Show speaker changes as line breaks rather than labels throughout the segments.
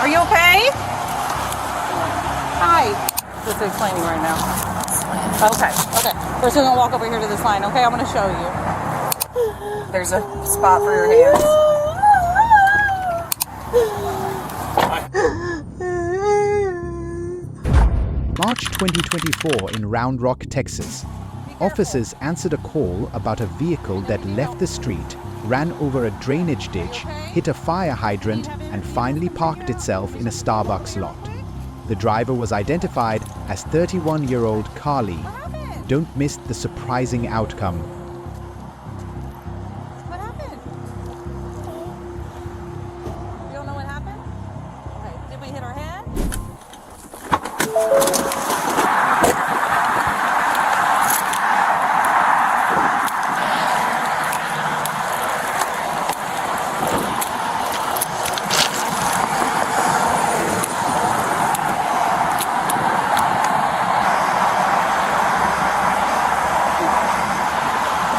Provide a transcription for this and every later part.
Are you okay? Hi. Just explaining right now. Okay. First, we're gonna walk over here to this line. Okay, I'm gonna show you. There's a spot for your hands.
March 2024 in Round Rock, Texas. Officers answered a call about a vehicle that left the street, ran over a drainage ditch, hit a fire hydrant, and finally parked itself in a Starbucks lot. The driver was identified as 31-year-old Carly. Don't miss the surprising outcome.
What happened? You don't know what happened? Okay. Did we hit our head?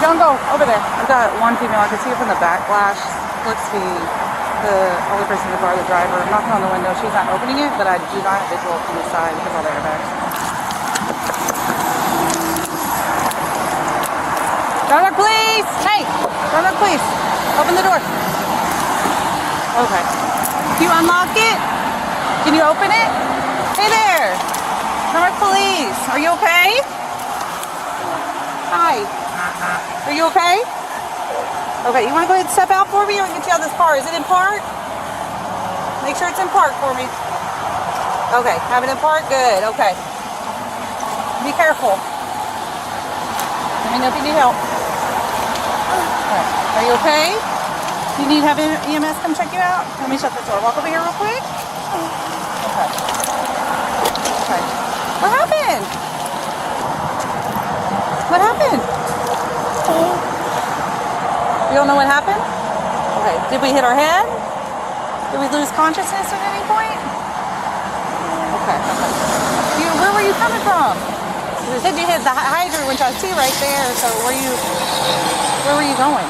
Don't go over there. I've got one female. I can see her from the back glass. Looks to be the only person in the car, the driver. I'm knocking on the window. She's not opening it, but I do not have visual from the side because all the airbags. Round Rock Police! Hey! Round Rock Police! Open the door. Okay. Can you unlock it? Can you open it? Hey there! Round Rock Police! Are you okay? Hi. Are you okay? Okay, you want to go ahead and step out for me or get you out of this car? Is it in park? Make sure it's in park for me. Okay, have it in park? Good, okay. Be careful. Let me know if you need help. Okay. Are you okay? Do you need to have EMS come check you out? Let me shut this door. Walk over here real quick. Okay. Okay. What happened? What happened? You don't know what happened? Okay. Did we hit our head? Did we lose consciousness at any point? Okay. Where were you coming from? You said you hit the hydrant, which I see right there. So where were you going?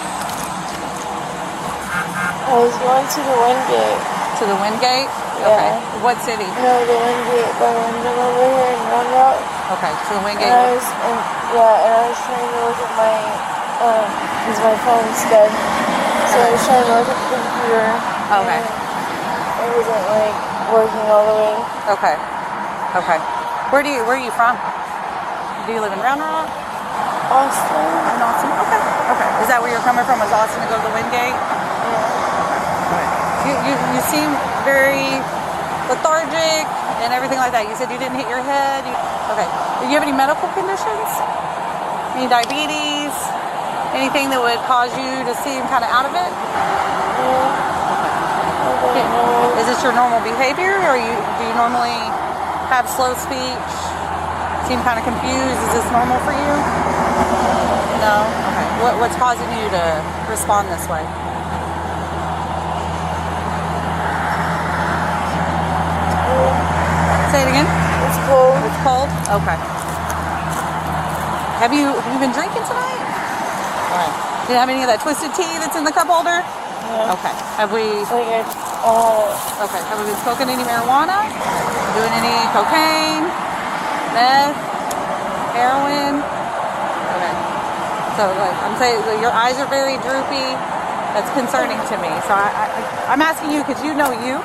I was going to the wind gate.
To the wind gate?
Yeah.
Okay. What city?
No, the wind gate by Wyndham over here in Round Rock.
Okay, to the wind gate.
And I was trying to look at my, because my phone's dead. So I was trying to look at the computer.
Okay.
It wasn't like working all the way.
Okay. Okay. Where are you from? Do you live in Round Rock?
Austin.
In Austin? Okay. Okay. Is that where you're coming from? Was Austin to go to the wind gate? You seem very lethargic and everything like that. You said you didn't hit your head. Okay. Do you have any medical conditions? Any diabetes? Anything that would cause you to seem kind of out of it? Okay. Is this your normal behavior, or do you normally have slow speech? Seem kind of confused? Is this normal for you? No? Okay. What's causing you to respond this way? Say it again?
It's cold.
It's cold? Okay. Have you been drinking tonight? All right. Do you have any of that twisted tea that's in the cup holder?
Yeah.
Okay. Have we...
Okay.
Have we been smoking any marijuana? Doing any cocaine? Meth? Heroin? Okay. So I'm saying your eyes are very droopy. That's concerning to me. So I'm asking you because you know you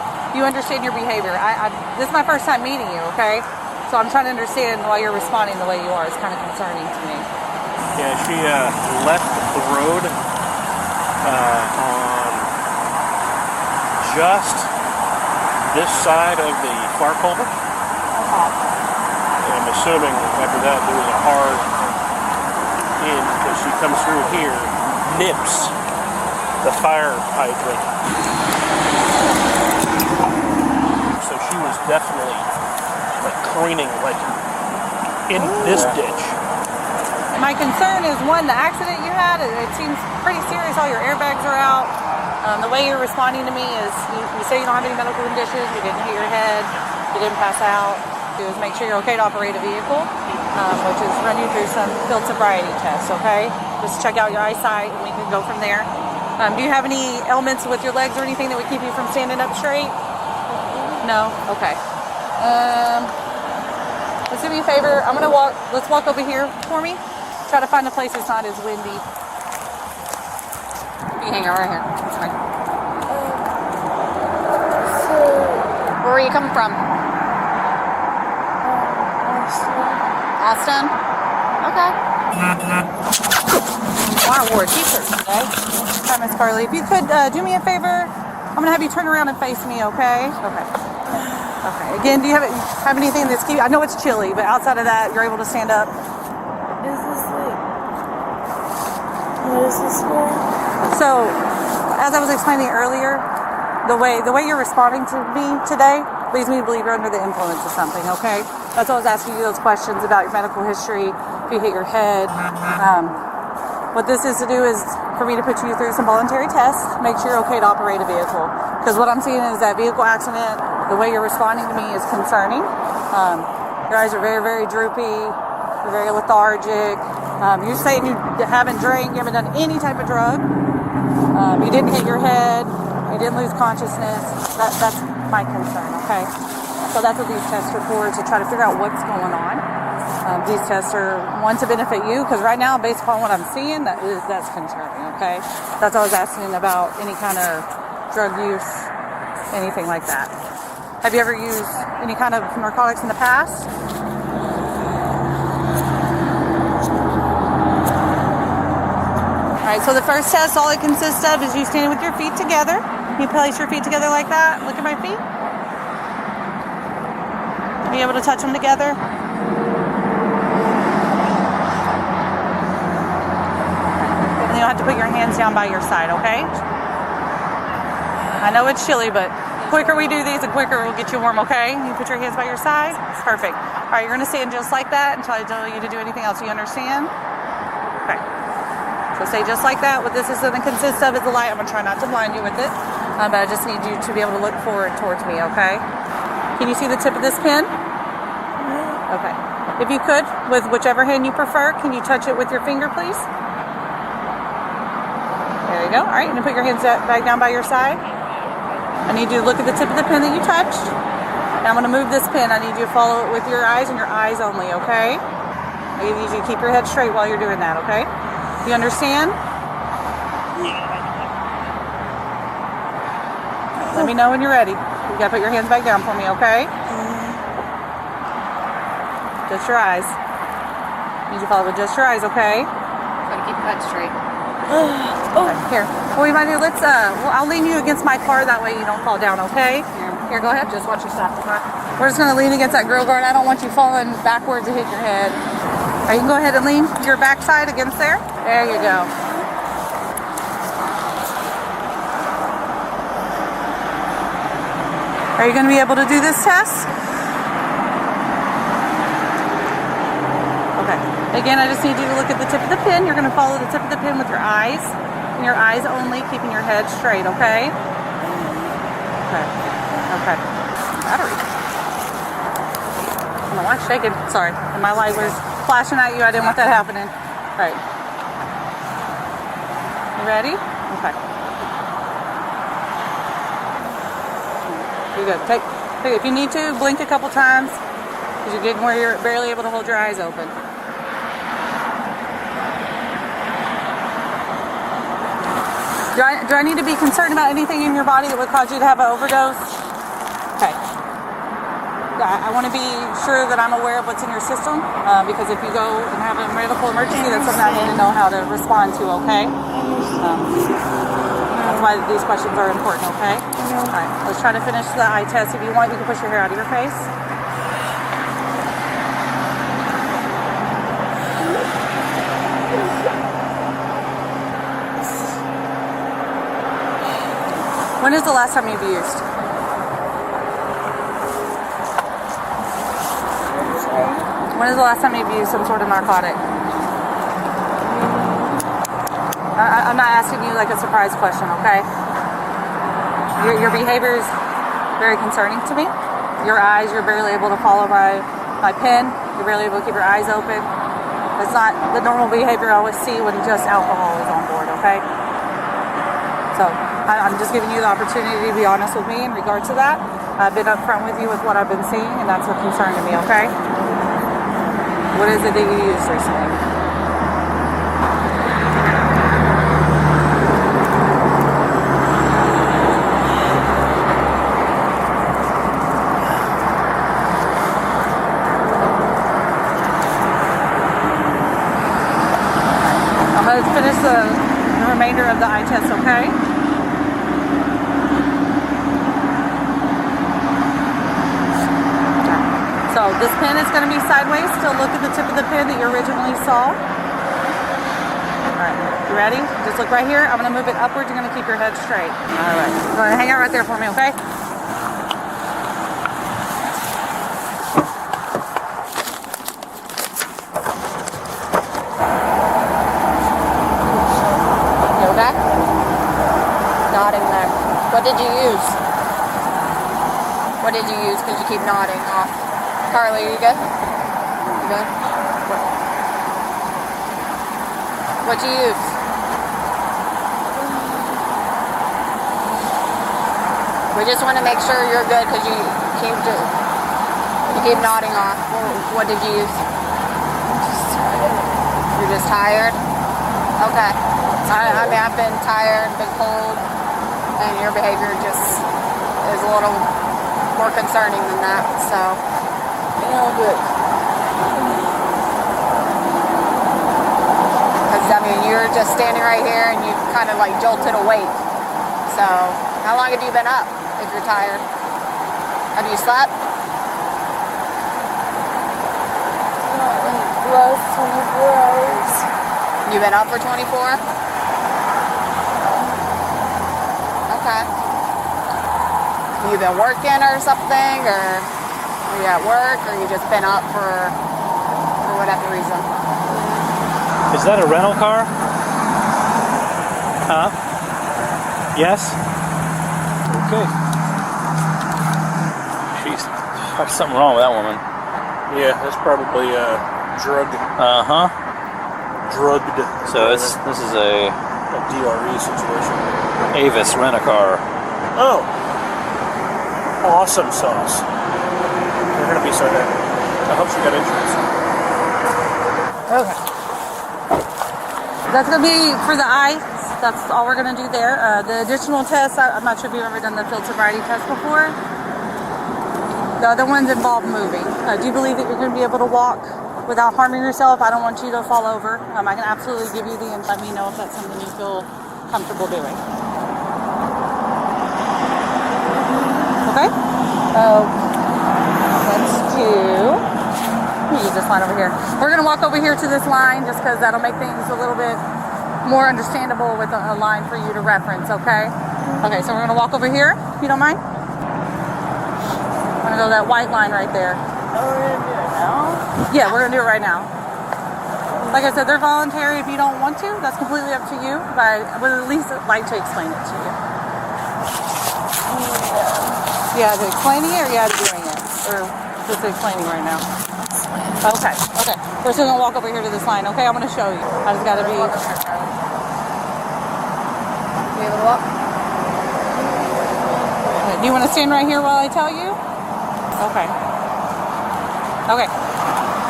understand your behavior. This is my first time meeting you, okay? So I'm trying to understand why you're responding the way you are. It's kind of concerning to me.
Yeah, she left the road on just this side of the fire culvert. And I'm assuming after that there was a hard in because she comes through here, nips the fire hydrant. So she was definitely careening in this ditch.
My concern is, one, the accident you had, it seems pretty serious. All your airbags are out. The way you're responding to me is you say you don't have any medical conditions, you didn't hit your head, you didn't pass out. Do is make sure you're okay to operate a vehicle, which is run you through some field sobriety tests, okay? Just check out your eyesight and we can go from there. Do you have any ailments with your legs or anything that would keep you from standing up straight? No? Okay. Let's do me a favor. I'm gonna walk. Let's walk over here for me. Try to find a place that's not as windy. You hang out right here. That's fine. Where are you coming from? Austin. Okay. Wow, wore a t-shirt today. Hi, Miss Carly. If you could do me a favor, I'm gonna have you turn around and face me, okay? Okay. Okay. Again, do you have anything that's keep? I know it's chilly, but outside of that, you're able to stand up.
Is this like? What is this for?
So, as I was explaining earlier, the way you're responding to me today leads me to believe you're under the influence of something. Okay. That's why I was asking you those questions about your medical history. If you hit your head. What this is to do is for me to put you through some voluntary tests, make sure you're okay to operate a vehicle. Because what I'm seeing is that vehicle accident, the way you're responding to me is concerning. Your eyes are very, very droopy. You're very lethargic. You're saying you haven't drank, you haven't done any type of drug. You didn't hit your head. You didn't lose consciousness. That's my concern, okay? So that's what these tests are for, to try to figure out what's going on. These tests are one to benefit you, because right now, based upon what I'm seeing, that's concerning, okay? That's what I was asking about any kind of drug use, anything like that. Have you ever used any kind of narcotics in the past? All right, so the first test, all it consists of is you standing with your feet together. You place your feet together like that. Look at my feet. Are you able to touch them together? And you'll have to put your hands down by your side, okay? I know it's chilly, but the quicker we do these, the quicker we'll get you warm, okay? You put your hands by your side. Perfect. All right, you're going to stand just like that until I tell you to do anything else. You understand? Okay. So stay just like that. What this is going to consist of is the light. I'm going to try not to blind you with it, but I just need you to be able to look forward towards me, okay? Can you see the tip of this pen? Okay. If you could, with whichever hand you prefer, can you touch it with your finger, please? There you go. All right, and then put your hands back down by your side. I need you to look at the tip of the pen that you touched. Now I'm going to move this pen. I need you to follow it with your eyes and your eyes only, okay? I need you to keep your head straight while you're doing that, okay? You understand? Let me know when you're ready. You got to put your hands back down for me, okay? Just your eyes. Need you to follow with just your eyes, okay? Gotta keep your head straight. Okay, here. What we might do, I'll lean you against my car, that way you don't fall down, okay? Here, go ahead. Just watch your stop. We're just gonna lean against that grill guard. I don't want you falling backwards and hit your head. All right, you can go ahead and lean your backside against there. There you go. Are you gonna be able to do this test? Again, I just need you to look at the tip of the pin. You're going to follow the tip of the pin with your eyes, and your eyes only, keeping your head straight, okay? Okay. Okay. Battery. I don't know why it's shaking. Sorry. And my light was flashing at you. I didn't want that happening. All right. You ready? Okay. You're good. Take, if you need to, blink a couple times, because you're getting where you're barely able to hold your eyes open. Do I need to be concerned about anything in your body that would cause you to have an overdose? Okay. I want to be sure that I'm aware of what's in your system, because if you go and have a medical emergency, that's something I need to know how to respond to, okay? That's why these questions are important, okay? All right, let's try to finish the eye test. If you want, you can push your hair out of your face. When is the last time you've used? When is the last time you've used some sort of narcotic? I'm not asking you like a surprise question, okay? Your behavior is very concerning to me. Your eyes, you're barely able to follow my pen. You're barely able to keep your eyes open. That's not the normal behavior I always see when just alcohol is on board, okay? So I'm just giving you the opportunity to be honest with me in regards to that. I've been upfront with you with what I've been seeing, and that's a concern to me, okay? What is it that you used recently? I'm going to finish the remainder of the eye test, okay? So this pen is going to be sideways. Still look at the tip of the pen that you originally saw. Alright, you ready? Just look right here. I'm going to move it upwards. You're going to keep your head straight. Alright, go ahead, hang out right there for me, okay? You okay?
Nodding there. What did you use? What did you use? Because you keep nodding off. Carly, are you good? You good? What'd you use? We just want to make sure you're good because you keep nodding off. What did you use? You're just tired? Okay. I mean, I've been tired, been cold, and your behavior just is a little more concerning than that, so. Good. Because, I mean, you're just standing right here and you kind of like jolted awake. So, how long have you been up if you're tired? Have you slept?
Last 24 hours.
You've been up for 24? Okay. You been working or something, or are you at work, or you just been up for whatever reason?
Is that a rental car? Huh? Yes? Okay. Jeez, there's something wrong with that woman.
Yeah, that's probably drugged.
Uh-huh.
Drugged.
So this is a
DRE situation.
Avis rent-a-car.
Oh. Awesome sauce. They're gonna be so happy. I hope she got insurance.
Okay. That's going to be for the eyes. That's all we're going to do there. The additional tests, I'm not sure if you've ever done the field sobriety test before. The other ones involve moving. Do you believe that you're going to be able to walk without harming yourself? I don't want you to fall over. I can absolutely give you the, and let me know if that's something you feel comfortable doing. Okay? Let's do... use this line over here. We're going to walk over here to this line just because that'll make things a little bit more understandable with a line for you to reference, okay? Okay, so we're going to walk over here, if you don't mind. I'm going to go that white line right there.
Oh, we're gonna do it now?
Yeah, we're going to do it right now. Like I said, they're voluntary if you don't want to. That's completely up to you, but I would at least like to explain it to you. Yeah, to explaining it or yeah, to doing it? Or just explaining right now? Okay. We're still gonna walk over here to this line, okay? I'm gonna show you. I just gotta be.
You able to walk?
Do you want to stand right here while I tell you? Okay.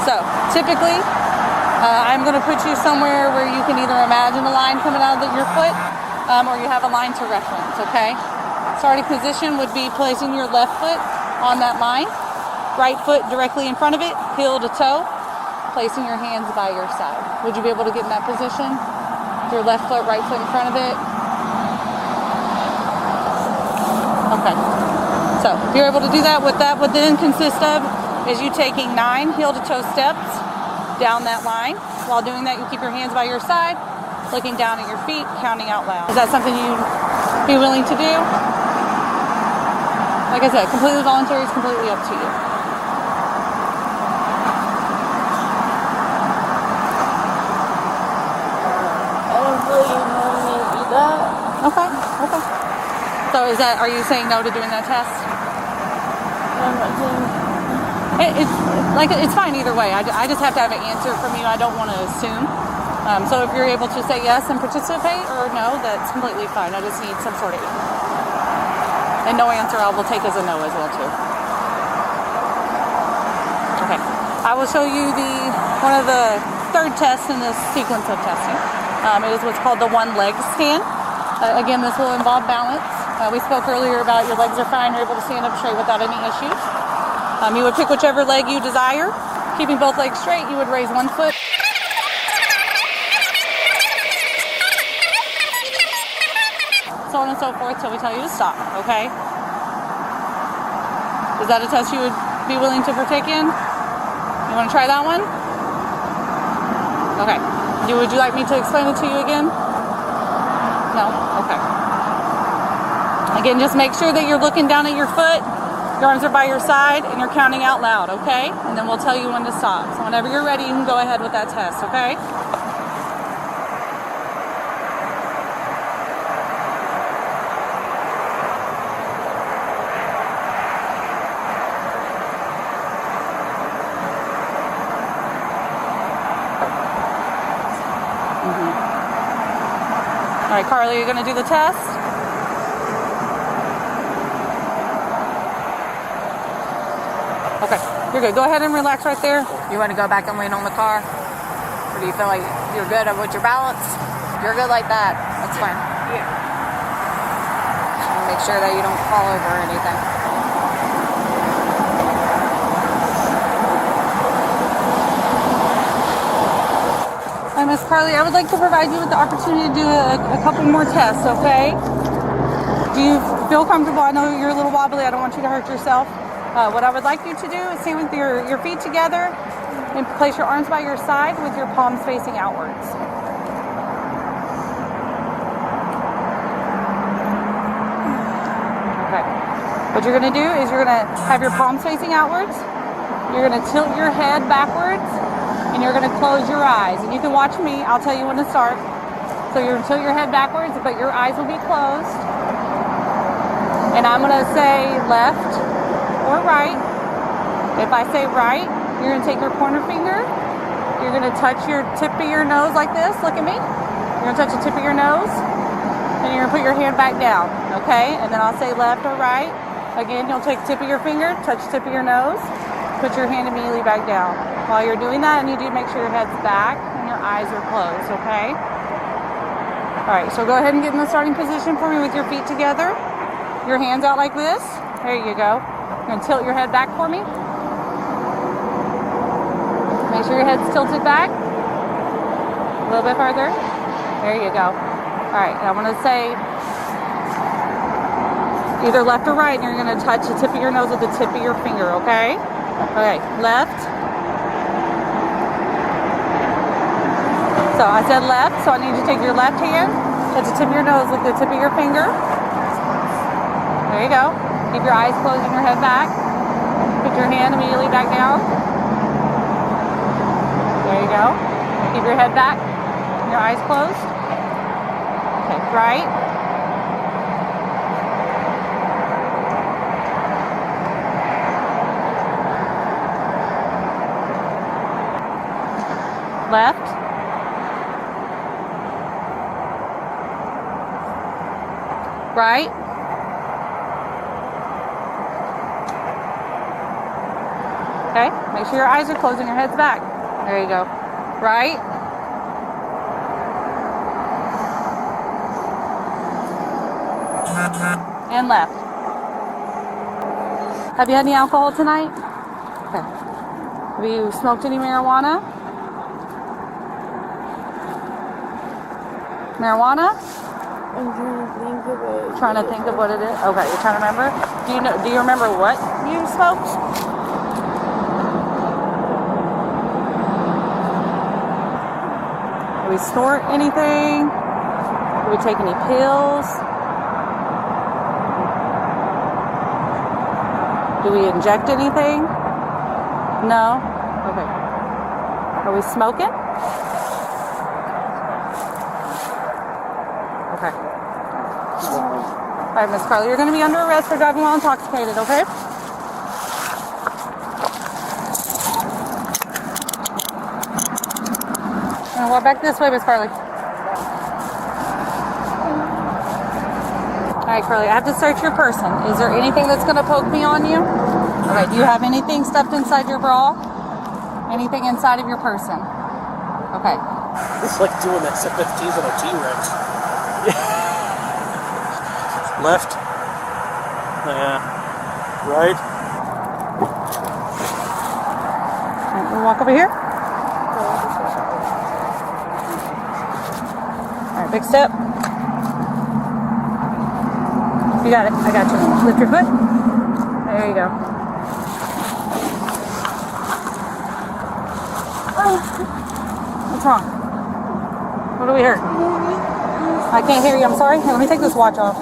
So typically, I'm gonna put you somewhere where you can either imagine a line coming out of your foot, or you have a line to reference. Okay. Starting position would be placing your left foot on that line. Right foot directly in front of it, heel to toe, placing your hands by your side. Would you be able to get in that position? Your left foot, right foot in front of it. Okay. So if you're able to do that, what that would then consist of is you taking 9 heel to toe steps down that line. While doing that, you keep your hands by your side, looking down at your feet, counting out loud. Is that something you'd be willing to do? Like I said, completely voluntary, is completely up to you. Okay. So are you saying no to doing that test?
I'm not saying.
It's fine either way. I just have to have an answer from you. I don't want to assume. So if you're able to say yes and participate or no, that's completely fine. I just need some sort of And no answer I will take as a no as well too. Okay. I will show you one of the third tests in this sequence of testing. It is what's called the one leg scan. Again, this will involve balance. We spoke earlier about your legs are fine, you're able to stand up straight without any issues. You would pick whichever leg you desire. Keeping both legs straight, you would raise one foot. So on and so forth till we tell you to stop, okay? Is that a test you would be willing to partake in? You want to try that one? Okay. Would you like me to explain it to you again? No? Okay. Again, just make sure that you're looking down at your foot, your arms are by your side, and you're counting out loud, okay? And then we'll tell you when to stop. So whenever you're ready, you can go ahead with that test, okay? All right, Carly, you're gonna do the test? Okay, you're good. Go ahead and relax right there.
You want to go back and lean on the car? Or do you feel like you're good with your balance? You're good like that. That's fine.
Yeah.
Make sure that you don't fall over or anything.
Hi, Miss Carly. I would like to provide you with the opportunity to do a couple more tests, okay? Do you feel comfortable? I know you're a little wobbly. I don't want you to hurt yourself. What I would like you to do is stand with your feet together and place your arms by your side with your palms facing outwards. Okay. What you're going to do is you're going to have your palms facing outwards. You're going to tilt your head backwards and you're going to close your eyes. And you can watch me. I'll tell you when to start. So you're going to tilt your head backwards, but your eyes will be closed. And I'm going to say left or right. If I say right, you're going to take your pointer finger. You're going to touch your tip of your nose like this. Look at me. You're going to touch the tip of your nose. And you're going to put your hand back down. Okay? And then I'll say left or right. Again, you'll take the tip of your finger, touch the tip of your nose, put your hand immediately back down. While you're doing that, I need you to make sure your head's back and your eyes are closed. Okay? Alright, so go ahead and get in the starting position for me with your feet together. Your hands out like this. There you go. You're going to tilt your head back for me. Make sure your head's tilted back. A little bit further. There you go. Alright, I want to say either left or right, and you're going to touch the tip of your nose with the tip of your finger, okay? Okay, left. So I said left, so I need you to take your left hand, touch the tip of your nose with the tip of your finger. There you go. Keep your eyes closed and your head back. Put your hand immediately back down. There you go. Keep your head back and your eyes closed. Okay, right. Left. Right. Okay, make sure your eyes are closed and your head's back. There you go. Right. And left. Have you had any alcohol tonight? Okay. Have you smoked any marijuana? Marijuana?
I'm trying to think of it.
Trying to think of what it is? Okay, you're trying to remember? Do you remember what you smoked? Do we snort anything? Do we take any pills? Do we inject anything? No? Okay. Are we smoking? Okay. All right, Miss Carly, you're going to be under arrest for driving while intoxicated, okay? I'm going to walk back this way, Miss Carly. right, Curly, I have to search your person. Is there anything that's going to poke me on you? Okay, do you have anything stuffed inside your bra? Anything inside of your person? Okay.
It's like doing that 715s on a T-Rex. Left. Yeah. Right.
All right, we'll walk over here. All right, big step. You got it. I got you. Lift your foot. There you go. What's wrong? What do we hear? I can't hear you. I'm sorry. Here, let me take this watch off.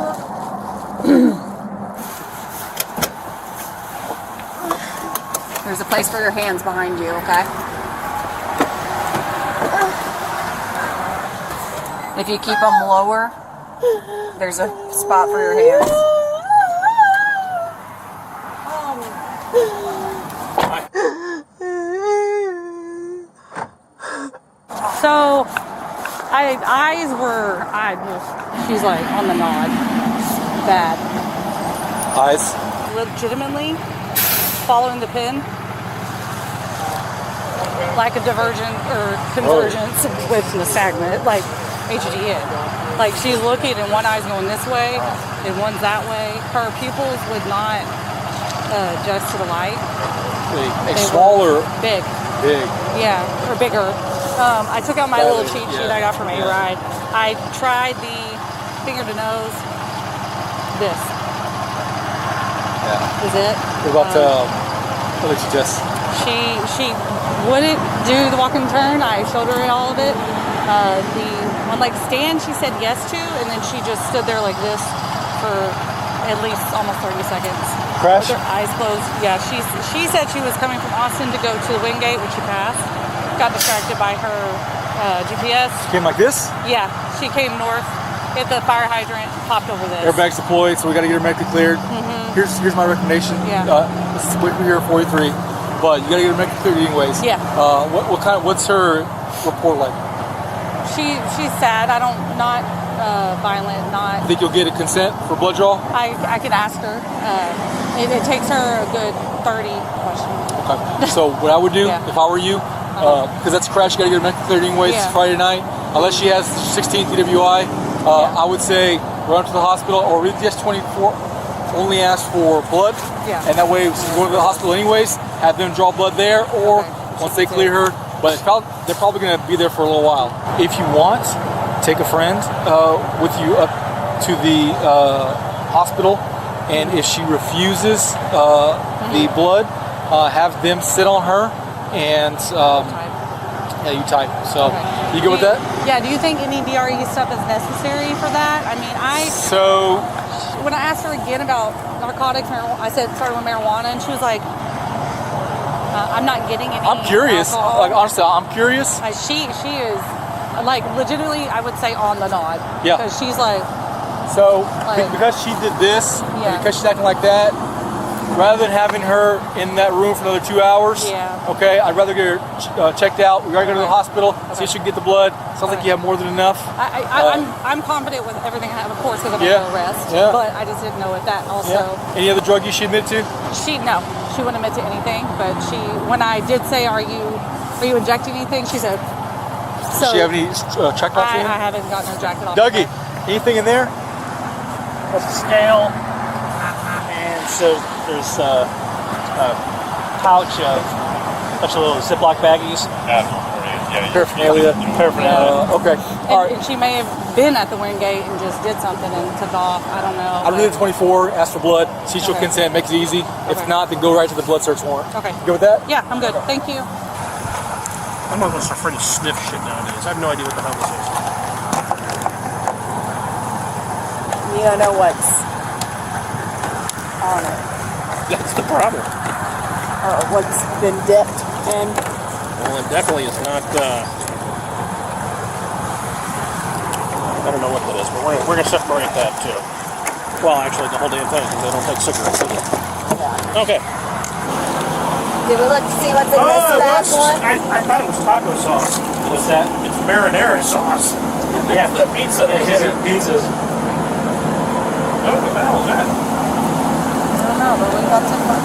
There's a place for your hands behind you, okay? If you keep them lower, there's a spot for your hands.
So, she's like on the nod. Bad.
Eyes.
Legitimately following the pin. Lack of divergent or convergence with nystagmus, like HGN. Like she's looking and one eye's going this way and one's that way. Her pupils would not adjust to the light.
Smaller.
Big.
Big.
Yeah, or bigger. I took out my little cheat sheet I got from A-Ride. I tried the finger to nose. This.
Yeah.
Is it?
What about what did you just?
She wouldn't do the walk and turn. I showed her all of it. The one leg stand she said yes to, and then she just stood there like this for at least almost 30 seconds.
Crash?
With her eyes closed. Yeah, she said she was coming from Austin to go to the Wingate, which she passed. Got distracted by her GPS.
Came like this?
Yeah, she came north, hit the fire hydrant, popped over this.
Airbags deployed, so we got to get her medically cleared. Here's my recommendation.
Yeah.
This is quick here, 43, but you got to get her medically cleared anyways.
Yeah.
What's her report like?
She's sad. I don't, not violent, not.
Think you'll get a consent for blood draw?
I could ask her. It takes her a good 30 questions.
Okay. So what I would do if I were you, because that's a crash, you got to get her medically cleared anyways. It's Friday night. Unless she has 16th DWI, I would say run to the hospital or read the S24. Only ask for blood, and that way, since you're going to the hospital anyways, have them draw blood there, or once they clear her. But they're probably going to be there for a little while. If you want, take a friend with you up to the hospital, and if she refuses the blood, have them sit on her and you type. So you good with that?
Yeah. Do you think any DRE stuff is necessary for that? I mean, when I asked her again about narcotics, I said starting with marijuana, and she was like, I'm not getting any.
I'm curious.
Alcohol.
Like honestly, I'm curious.
She is like legitimately, I would say on the nod.
Yeah.
Because she's like.
So because she did this, and because she's acting like that, rather than having her in that room for another 2 hours, okay, I'd rather get her checked out. We gotta go to the hospital, see if she can get the blood. Sounds like you have more than enough.
I'm confident with everything I have, of course, because I'm under arrest.
Yeah.
But I just didn't know what that also.
Yeah. Any other drug she admitted to?
No, she wouldn't admit to anything. But when I did say, "Are you injecting anything?" She said. So
does she have any check off?
I haven't gotten her jacket off.
Dougie, anything in there?
That's a scale, and so there's a pouch of a bunch of little Ziploc baggies. Paraphernalia.
Okay. All right.
And she may have been at the Wingate and just did something and took off. I don't know.
I'll do the 24, ask for blood, see she'll consent, make it easy. If not, then go right to the blood search warrant.
Okay.
You good with that?
Yeah, I'm good. Thank you.
I'm almost afraid to sniff shit nowadays. I have no idea what the hell this is.
You don't know what's on it.
That's the problem.
Or what's been dipped in.
Well, it definitely is not. I don't know what that is, but we're going to separate that too. Well, actually, the whole damn thing, because they don't take cigarettes either.
Yeah.
Okay.
Did we look to see what's in this last one?
I thought it was taco sauce. What's that? It's marinara sauce. Yeah, the pizza. They hit pizzas. what the hell is that?
I don't know, but we got some fun.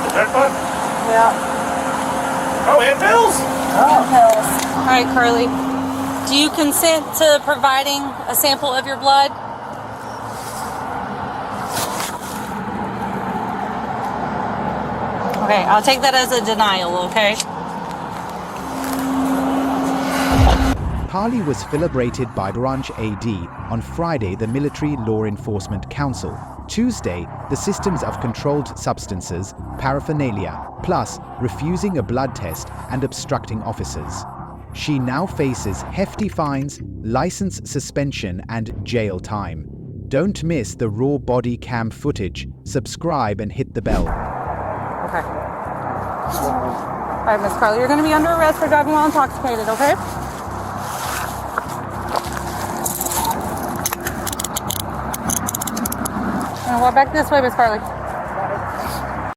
Is that fun?
Yeah.
Oh, and pills!
Oh, pills.
All right, Carly. Do you consent to providing a sample of your blood? Okay, I'll take that as a denial, okay?
Carly was celebrated by Branch AD on Friday, the Military Law Enforcement Council. Tuesday, the Systems of Controlled Substances, Paraphernalia, plus refusing a blood test and obstructing officers. She now faces hefty fines, license suspension, and jail time. Don't miss the raw body cam footage. Subscribe and hit the bell.
Okay. All right, Miss Carly, you're going to be under arrest for driving while intoxicated, okay? And walk back this way, Miss Carly.